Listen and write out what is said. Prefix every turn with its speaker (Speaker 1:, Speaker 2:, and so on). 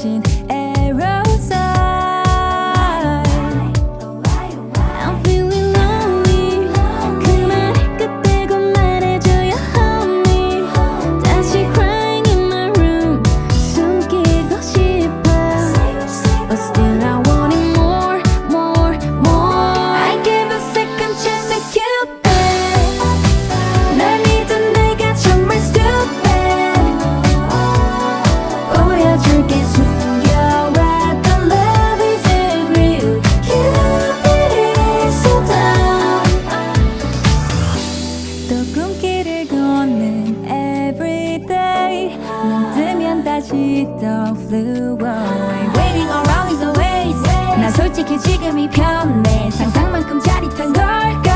Speaker 1: 거친 aerosol. I'm feeling lonely. 그 말을 끝대고 말해줘요 honey. 다시 crying in my room. 숨기고 싶어. But still I want it more, more, more. I give a second chance to Cupid. 날 믿은 내가 정말 stupid. 보여줄게 숨겨왔던 love isn't real. Cupid is so dumb. 또 꿈길을 걷는 everyday. 눈 뜨면 다시 또 flew away. Waiting around is a waste. 난 솔직히 지금이 편해. 상상만큼 짜릿한 걸.